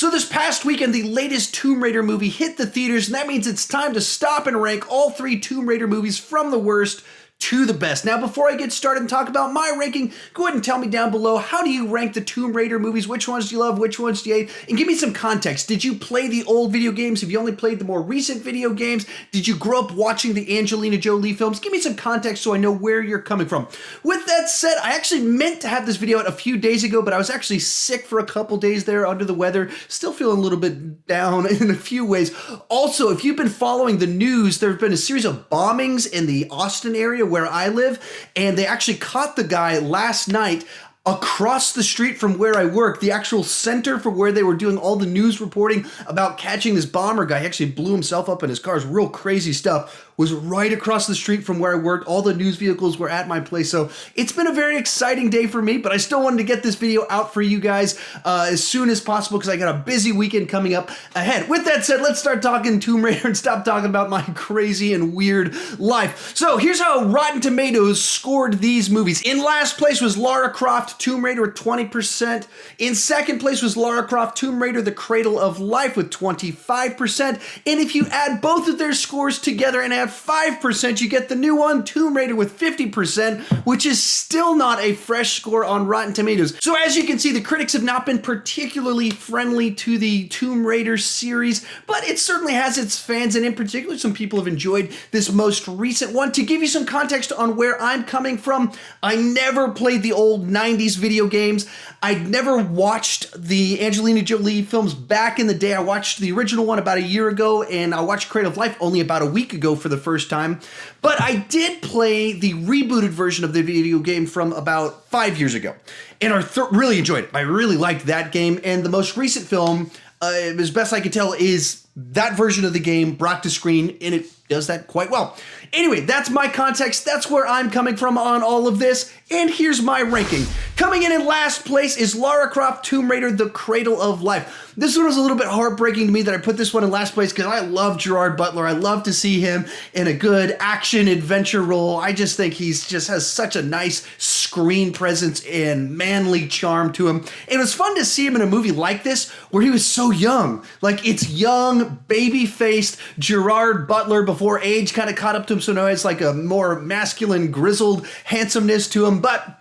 So this past weekend, the latest Tomb Raider movie hit the theaters, and that means it's time to stop and rank all 3 Tomb Raider movies from the worst to the best. Now, before I get started and talk about my ranking, go ahead and tell me down below, how do you rank the Tomb Raider movies? Which ones do you love? Which ones do you hate? And give me some context. Did you play the old video games? Have you only played the more recent video games? Did you grow up watching the Angelina Jolie films? Give me some context so I know where you're coming from. With that said, I actually meant to have this video out a few days ago, but I was actually sick for a couple days there, under the weather, still feeling a little bit down in a few ways. Also, if you've been following the news, there have been a series of bombings in the Austin area where I live, and they actually caught the guy last night across the street from where I work. The actual center for where they were doing all the news reporting about catching this bomber guy. He actually blew himself up in his car. It was real crazy stuff. Was right across the street from where I worked. All the news vehicles were at my place. So it's been a very exciting day for me, but I still wanted to get this video out for you guys as soon as possible because I got a busy weekend coming up ahead. With that said, let's start talking Tomb Raider and stop talking about my crazy and weird life. So here's how Rotten Tomatoes scored these movies. In last place was Lara Croft, Tomb Raider with 20%. In second place was Lara Croft, Tomb Raider, The Cradle of Life with 25%. And if you add both of their scores together and add 5%, you get the new one, Tomb Raider, with 50%, which is still not a fresh score on Rotten Tomatoes. So as you can see, the critics have not been particularly friendly to the Tomb Raider series, but it certainly has its fans, and in particular, some people have enjoyed this most recent one. To give you some context on where I'm coming from, I never played the old 90s video games. I'd never watched the Angelina Jolie films back in the day. I watched the original one about a year ago, and I watched Cradle of Life only about a week ago for the first time. But I did play the rebooted version of the video game from about 5 years ago, and I really enjoyed it. I really liked that game, and the most recent film, as best I can tell, is that version of the game brought to screen, and it does that quite well. Anyway, that's my context. That's where I'm coming from on all of this. And here's my ranking. Coming in last place is Lara Croft, Tomb Raider, The Cradle of Life. This one was a little bit heartbreaking to me that I put this one in last place because I love Gerard Butler. I love to see him in a good action adventure role. I just think he's just has such a nice screen presence and manly charm to him. And it was fun to see him in a movie like this where he was so young. Like, it's young, baby-faced Gerard Butler before age kind of caught up to him. So now it's like a more masculine, grizzled handsomeness to him. But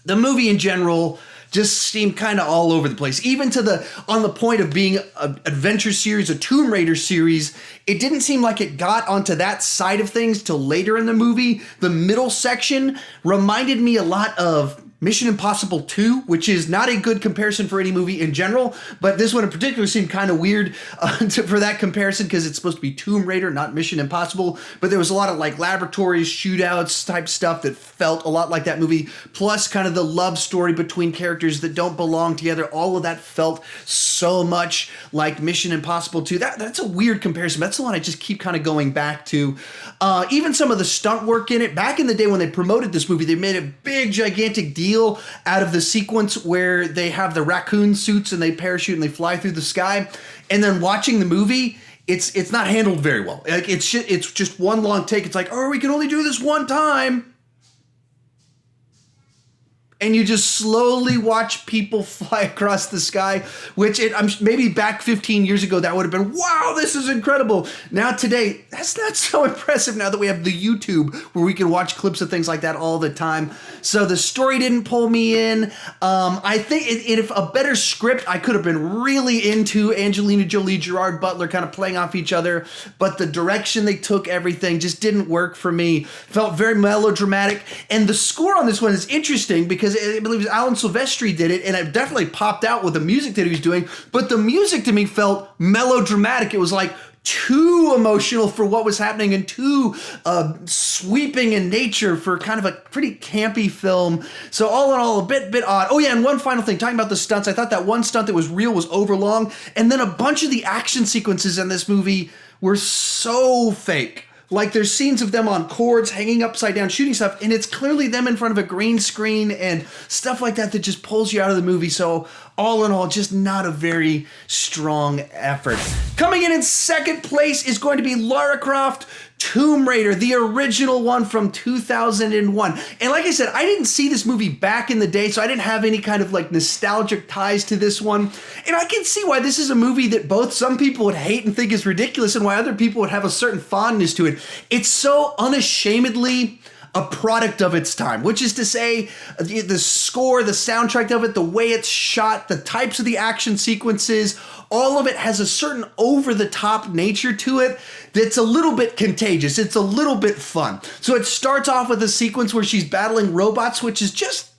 the movie in general just seemed kind of all over the place. Even to on the point of being an adventure series, a Tomb Raider series, it didn't seem like it got onto that side of things till later in the movie. The middle section reminded me a lot of Mission Impossible 2, which is not a good comparison for any movie in general, but this one in particular seemed kind of weird for that comparison because it's supposed to be Tomb Raider, not Mission Impossible, but there was a lot of like laboratories, shootouts type stuff that felt a lot like that movie, plus kind of the love story between characters that don't belong together. All of that felt so much like Mission Impossible 2. That's a weird comparison. That's the one I just keep kind of going back to. Even some of the stunt work in it, back in the day when they promoted this movie, they made a big, gigantic deal out of the sequence where they have the raccoon suits and they parachute and they fly through the sky. And then watching the movie, it's not handled very well. Like, it's just one long take. It's like, oh, we can only do this one time. And you just slowly watch people fly across the sky, which maybe back 15 years ago, that would have been, wow, this is incredible. Now today, that's not so impressive now that we have the YouTube where we can watch clips of things like that all the time. So the story didn't pull me in. I think if a better script, I could have been really into Angelina Jolie, Gerard Butler kind of playing off each other. But the direction they took everything just didn't work for me. Felt very melodramatic. And the score on this one is interesting because I believe Alan Silvestri did it, and it definitely popped out with the music that he was doing, but the music to me felt melodramatic. It was like too emotional for what was happening and too sweeping in nature for kind of a pretty campy film. So all in all, a bit odd. Oh yeah, and one final thing, talking about the stunts, I thought that one stunt that was real was overlong, and then a bunch of the action sequences in this movie were so fake. Like, there's scenes of them on cords hanging upside down shooting stuff, and it's clearly them in front of a green screen and stuff like that that just pulls you out of the movie. So all in all, just not a very strong effort. Coming in second place is going to be Lara Croft, Tomb Raider, the original one from 2001. And like I said, I didn't see this movie back in the day, so I didn't have any kind of like nostalgic ties to this one. And I can see why this is a movie that both some people would hate and think is ridiculous and why other people would have a certain fondness to it. It's so unashamedly a product of its time, which is to say the score, the soundtrack of it, the way it's shot, the types of the action sequences, all of it has a certain over-the-top nature to it that's a little bit contagious. It's a little bit fun. So it starts off with a sequence where she's battling robots, which is just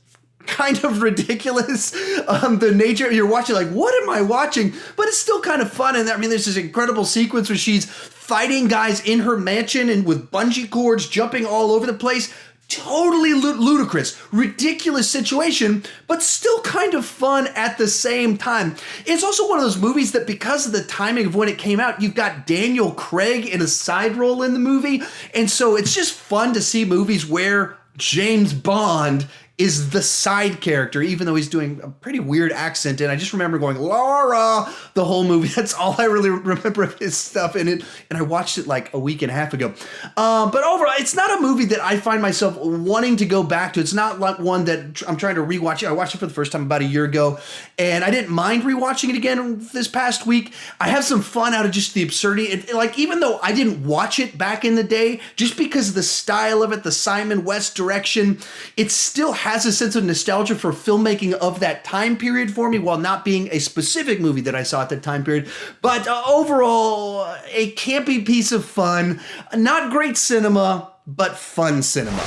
kind of ridiculous. The nature, you're watching like, what am I watching? But it's still kind of fun. And I mean, there's this incredible sequence where she's fighting guys in her mansion and with bungee cords jumping all over the place. Totally ludicrous, ridiculous situation, but still kind of fun at the same time. It's also one of those movies that because of the timing of when it came out, you've got Daniel Craig in a side role in the movie. And so it's just fun to see movies where James Bond is the side character, even though he's doing a pretty weird accent. And I just remember going, Lara, the whole movie. That's all I really remember of his stuff in it. And I watched it like a week and a half ago. But overall, it's not a movie that I find myself wanting to go back to. It's not like one that I'm trying to rewatch. I watched it for the first time about a year ago, and I didn't mind rewatching it again this past week. I have some fun out of just the absurdity. Like, even though I didn't watch it back in the day, just because of the style of it, the Simon West direction, it still has a sense of nostalgia for filmmaking of that time period for me, while not being a specific movie that I saw at that time period. But overall, a campy piece of fun. Not great cinema, but fun cinema.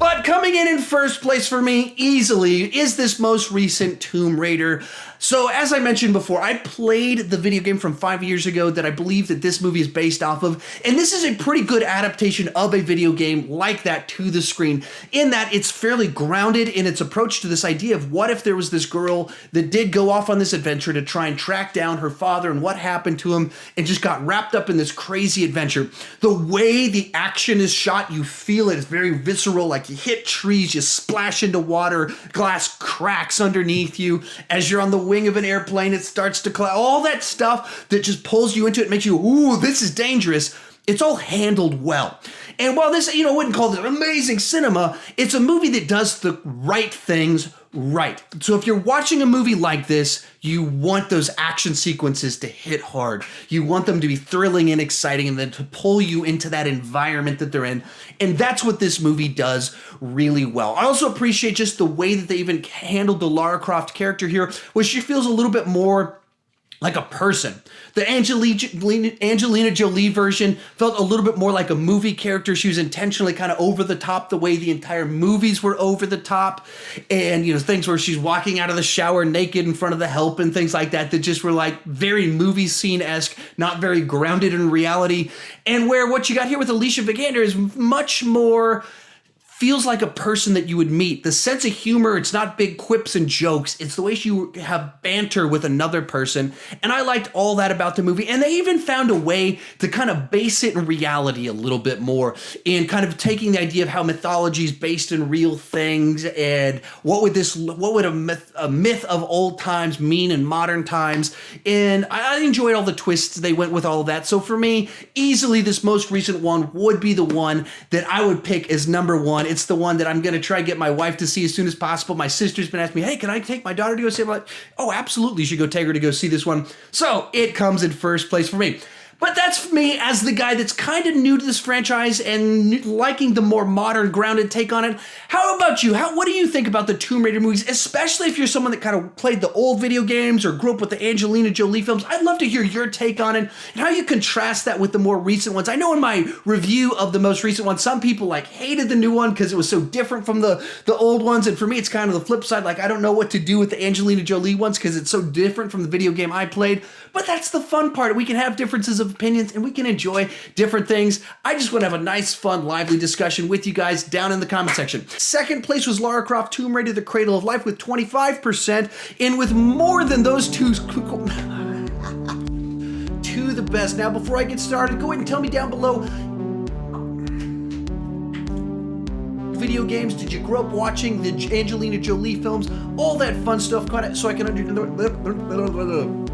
But coming in first place for me, easily, is this most recent Tomb Raider. So as I mentioned before, I played the video game from 5 years ago that I believe that this movie is based off of, and this is a pretty good adaptation of a video game like that to the screen, in that it's fairly grounded in its approach to this idea of what if there was this girl that did go off on this adventure to try and track down her father and what happened to him, and just got wrapped up in this crazy adventure. The way the action is shot, you feel it. It's very visceral, like you hit trees, you splash into water, glass cracks underneath you. As you're on the wing of an airplane, it starts to collapse. All that stuff that just pulls you into it, makes you, ooh, this is dangerous. It's all handled well. And while this, wouldn't call it amazing cinema, it's a movie that does the right things right. So if you're watching a movie like this, you want those action sequences to hit hard. You want them to be thrilling and exciting, and then to pull you into that environment that they're in. And that's what this movie does really well. I also appreciate just the way that they even handled the Lara Croft character here, where she feels a little bit more like a person. The Angelina Jolie version felt a little bit more like a movie character. She was intentionally kind of over the top, the way the entire movies were over the top. And, things where she's walking out of the shower naked in front of the help and things like that just were like very movie scene-esque, not very grounded in reality. And where what you got here with Alicia Vikander is much more feels like a person that you would meet. The sense of humor, it's not big quips and jokes. It's the way you have banter with another person. And I liked all that about the movie. And they even found a way to kind of base it in reality a little bit more, in kind of taking the idea of how mythology is based in real things, and what would a myth of old times mean in modern times. And I enjoyed all the twists they went with all of that. So for me, easily this most recent one would be the one that I would pick as number one. It's the one that I'm going to try to get my wife to see as soon as possible. My sister's been asking me, hey, can I take my daughter to go see it? I'm like, oh, absolutely, you should go take her to go see this one. So it comes in first place for me. But that's me as the guy that's kind of new to this franchise and liking the more modern, grounded take on it. How about you? What do you think about the Tomb Raider movies, especially if you're someone that kind of played the old video games or grew up with the Angelina Jolie films? I'd love to hear your take on it and how you contrast that with the more recent ones. I know in my review of the most recent one, some people hated the new one because it was so different from the old ones. And for me, it's kind of the flip side. I don't know what to do with the Angelina Jolie ones because it's so different from the video game I played. But that's the fun part. We can have differences of opinions and we can enjoy different things. I just want to have a nice, fun, lively discussion with you guys down in the comment section. Second place was Lara Croft Tomb Raider: The Cradle of Life with 25%, and with more than those two to the best. Now, before I get started, go ahead and tell me down below, video games, did you grow up watching the Angelina Jolie films, all that fun stuff, so I can understand.